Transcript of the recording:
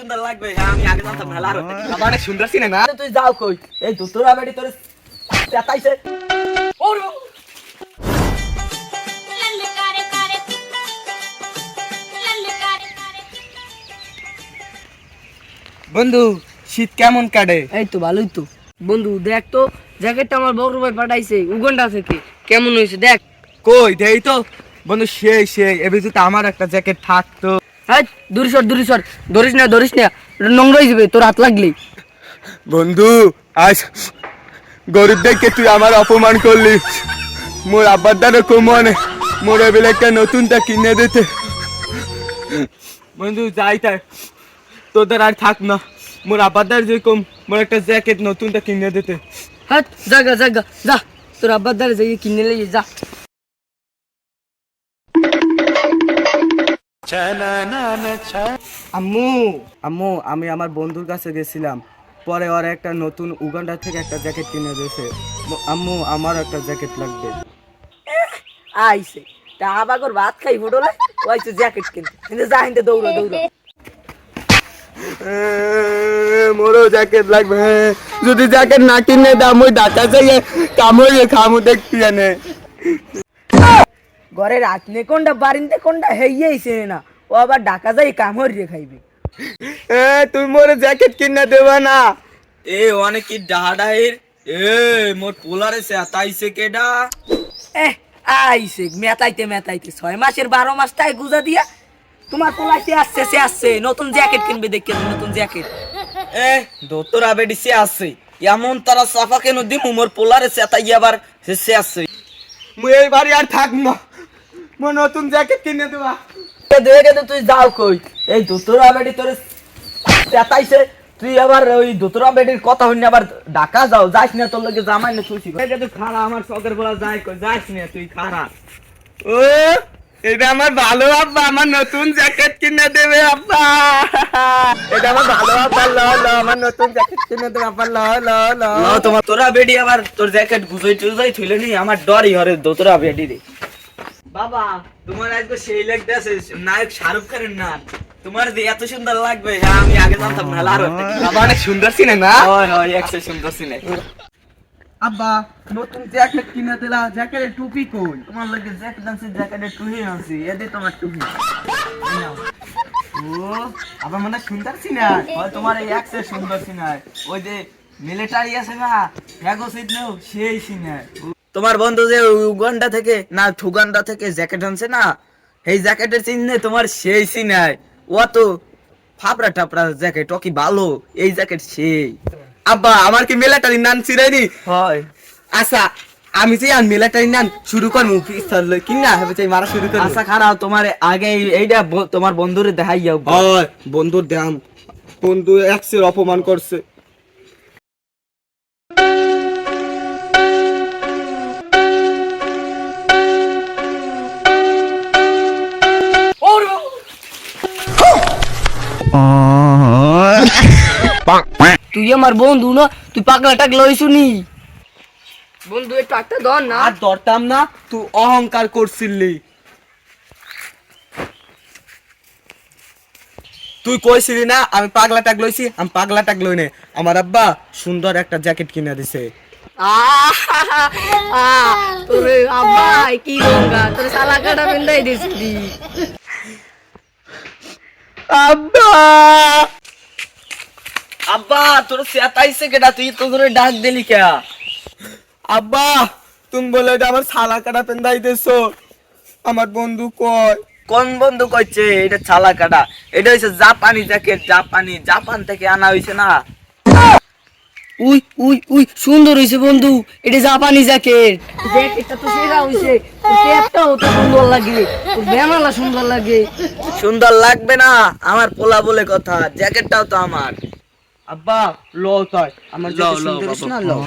সুন্দর লাগবে আমি আগে জানতাম না লারো বাবা অনেক সুন্দর ছিল না তুই যাও কই এই দুতরা বেডি তোর পেতাইছে ওরে বন্ধু শীত কেমন কাটে? এই তো ভালোই তো বন্ধু, দেখ তো জ্যাকেটটা আমার বড় ভাই পাঠাইছে উগান্ডা থেকে, কেমন হয়েছে দেখ। কই দেই তো বন্ধু, সেই এবে যদি আমার একটা জ্যাকেট থাকতো। হ্যাঁ দূরে সর ধরিস না এটা নোংরা হয়ে যাবে তোর হাত লাগলেই। বন্ধু আজ গরিব দেখে তুই আমার অপমান করলি। মোর আব্বার দ্বারা কমনে মোর এবেলে একটা নতুনটা কিনে দিতে। বন্ধু যাই তাই তোদের আর থাক না, মোর আব্বার দ্বারা যেরকম মোর একটা জ্যাকেট নতুনটা কিনে দিতে। হ্যাঁ জাগা যা তোর আব্বার দ্বারা যাই কিনে লে যা। আম্মু আম্মু আমি আমার বন্ধুর কাছে গেছিলাম, পরে ওর একটা নতুন উগান্ডা থেকে একটা জ্যাকেট কিনে দিয়েছে। আম্মু আমার একটা জ্যাকেট লাগবে। আইছে তা আবার ভাত খাই ফোটলে ওইছে জ্যাকেট কিনতে কিন্তু যা হিন্দে দৌড়া মোরও জ্যাকেট লাগবে। যদি জ্যাকেট না কিনে দাম ওই ঢাকা যাইয়ে কামড়িয়ে খামু দেখতে জানে। ঘরের আতনে কোনটা বারিন্দে কোনটা হেইয়েইছে না, ও আবার ঢাকা যাই কামড় রে খাইবে। তুই মোর জ্যাকেট কিনে দেবা না? এ অনেক কি ডাহাডাহির এ মোর পোলারে সে আতাইছে কেডা আইছে মেতাইতে 6 মাসের 12 মাস তাই গুজা দিয়া তোমার পোলাইতে আসছে নতুন জ্যাকেট কিনবে দেখে নতুন জ্যাকেট। এ দোতরা বেডি সে আছে এমন তারা সাফা কেন দিম মোর পোলারে সে আতাই আবার সে আছে। মুই এই বাড়ি আর থাক না, মোর নতুন জ্যাকেট কিনে দেবা। তুই যাও কই এই দোতরা বেডি তোর পেতাইছে, তুই আবার ওই দোতরা বেডির কথা হইনি আবার ঢাকা যাস না, তোর লগে জামাই না তুই তুই খারা আমার শখের বলা যায় কই যাস না তুই খারা। ও এটা আমার ভালো আব্বা, আমার নতুন জ্যাকেট কিনে দেবে আব্বা। এটা আমার ভালো আব্বা, ল আমার নতুন জ্যাকেট কিনে দেবে আব্বা, ল তোমার তোরা বেডি আবার তোর জ্যাকেট গুজাই থইলে নি আমার ডরই হরে দোতরা বেডি রে। বাবা তোমার আজকে সেই লাগতেছে নায়ক শাহরুখ খানের না, তোমার যে এত সুন্দর লাগবে আমি আগে জানতাম না লারো বাবা অনেক সুন্দর ছিল না? হয় একশো সুন্দর সিনে। আব্বা নতুন জ্যাকেট কিনে দিলা, জ্যাকেটের টুপি কই? তোমার লাগে জ্যাকেট আনছি জ্যাকেটের টুপি আনছি এদি তোমার টুপি। ও আবার মানে সুন্দর ছিল না? হয় তোমার এই একশো সুন্দর সিনে ওই যে মিলিটারি আছে না হ্যাগো সিট নেও সেই সিনে। তোমার বন্ধু যে উগান্ডা থেকে না ঠুগান্ডা থেকে জ্যাকেট আনছে না, এই জ্যাকেটের চিহ্নে তোমার সেই সিনে ও তো ফাপড়া টাপড়া জ্যাকেট ও কি ভালো, এই জ্যাকেট সেই। আব্বা আমার কি মিলিটারি নান ছিড়াইনি? হয় আচ্ছা আমি যে আর মিলিটারি নান শুরু করবো কি না হবে চাই মারা শুরু করবো। আচ্ছা খারাপ তোমার আগে এইটা তোমার বন্ধুরে দেখাই যাও। হয় বন্ধুর দাম, বন্ধু এক্সের অপমান করছে। তুই আমার বন্ধু না, তুই পাগলা টাগলা হইছু নি? বন্ধু একটু একটা ধর না। আর ধরতাম না, তুই অহংকার করছিলি। তুই কইছিলি না আমি পাগলা টাক লইছি, আমি পাগলা টাক লই নে। আমার আব্বা সুন্দর একটা জ্যাকেট কিনে দিছে। তোরে আব্বাই কি গঙ্গা তোর শালা কাটা বেন্দাই দিছিলি। আব্বা আব্বা তোর সেতাইছে কেডা, তুই তো ধরে ডাক দিলি কে? আব্বা তুমি বলে এটা আমার শালা কাটা পেন্দাই দিছো। আমার বন্ধু কয়। কোন বন্ধু কইছে এটা ছালা কাটা? এটা হইছে জাপানি জ্যাকেট, জাপান থেকে আনা হইছে না। উই সুন্দর হইছে বন্ধু, এটা জাপানি জ্যাকেট। জ্যাকেটটা তো সেরা হইছে, তোর ক্যাপটাও তো সুন্দর লাগে, তোর বেনালা সুন্দর লাগে। সুন্দর লাগবে না আমার পোলা বলে কথা, জ্যাকেটটাও তো আমার। আব্বা লো তাই আমার লও, জ্যাকেট লও, সুন্দর বাবা। না লো।